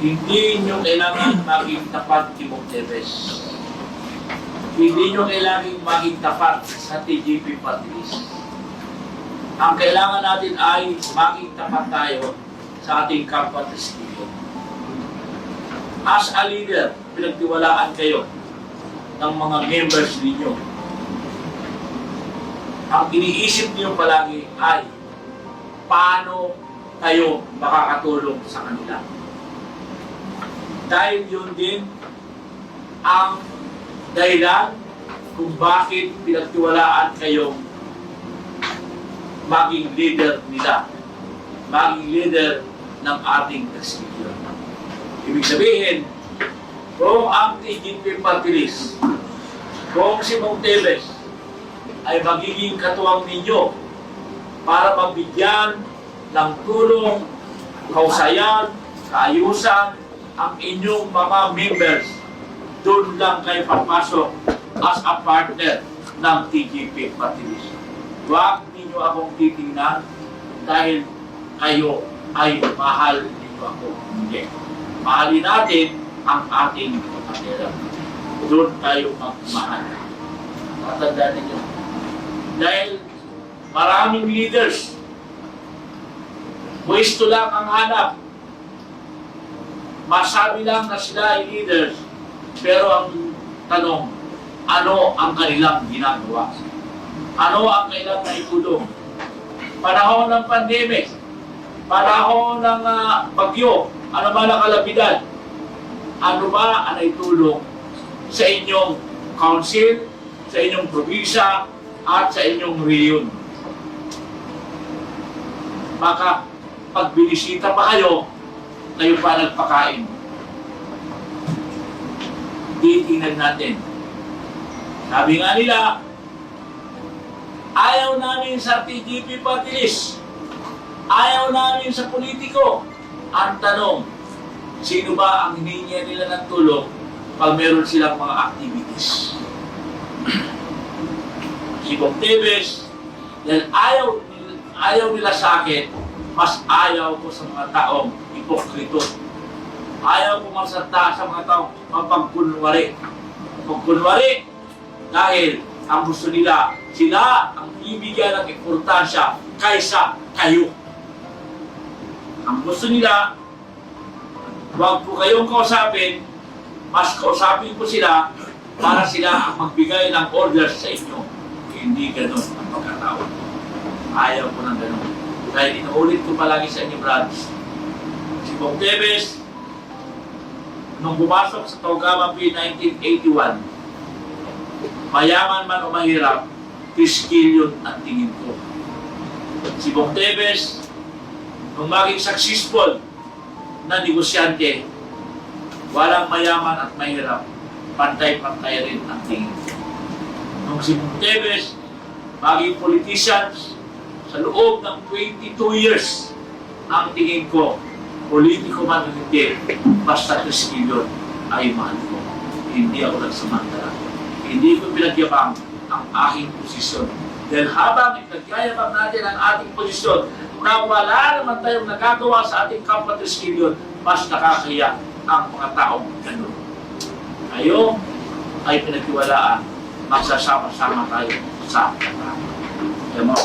Hindi nyo kailangan maging tapat kay Montevez. Hindi nyo kailangan maging tapat sa TGP party list. Ang kailangan natin ay maging tapat tayo sa ating kapwa testigo. As a leader, pinagtiwalaan kayo ng mga members ninyo. Ang iniisip niyo palagi ay paano kayo makakatulong sa kanila. Dahil yun din ang dahilan kung bakit pinagtiwalaan kayong maging leader nila, maging leader ng ating testigo. Ibig sabihin, kung ang TGP party list, kung si Montevez ay magiging katuwang ninyo para mabigyan ng tulong, kausayan, kaayusan ang inyong mga members, doon lang kayo papasok as a partner ng TGP party list. Huwag ninyo akong titingnan dahil kayo ay mahal ninyo ako. Hindi. Mahalin natin ang ating kapatid. Doon tayo magmahal. Matandaan ninyo. Dahil maraming leaders, pwesto lang ang hanap. Masabi lang na sila ay leaders, pero ang tanong, ano ang kanilang ginagawa? Ano ang kailang naitulong? Panahon ng pandemic, panahon ng bagyo, ano ba ang kalabidad? Ano ba ang naitulong sa inyong council, sa inyong probinsya, at sa inyong rehiyon? Baka pag binisita pa kayo, kayo pa nagpakain. Titingnan natin. Sabi nga nila, ayaw namin sa TGP party list. Ayaw namin sa politiko. Ang tanong, sino ba ang hiningi nila ng tulong pag meron silang mga activities? Si Montevez, dahil ayaw nila sa akin, mas ayaw ko sa mga taong hipokrito. Ayaw ko masarta sa mga taong mapagkunwari. Pagkunwari, dahil ang gusto nila, sila ang ibigyan ng importansya kaysa kayo. Ang gusto nila, huwag po kayong kausapin, mas kausapin ko sila para sila ang magbigay ng orders sa inyo. Hindi ganun ang pagkatao. Ayaw ko ng ganun. Dahil inuulit ko palagi sa inyo, brothers. Si Montevez, nung pumasok sa Togama P 1981, mayaman man o mahirap, piskil yun ang tingin ko. Si Montevez, nung maging successful na negosyante, walang mayaman at mahirap, pantay-pantay rin ang tingin ko. Nung si Montevez, maging politicians, sa loob ng 22 years, ang tingin ko, politiko man o hindi, basta piskil ay mahal ko. Hindi ako nagsamantala. Hindi ko pinagyabang ang aking posisyon. Dahil habang ipinagyayabang natin ang ating posisyon, na wala naman tayong nagagawa sa ating kapwa testigo, mas nakakaya ang mga taong gano'n. Kayo ay pinagtiwalaan, magsasama-sama tayo sa katama. Kaya mga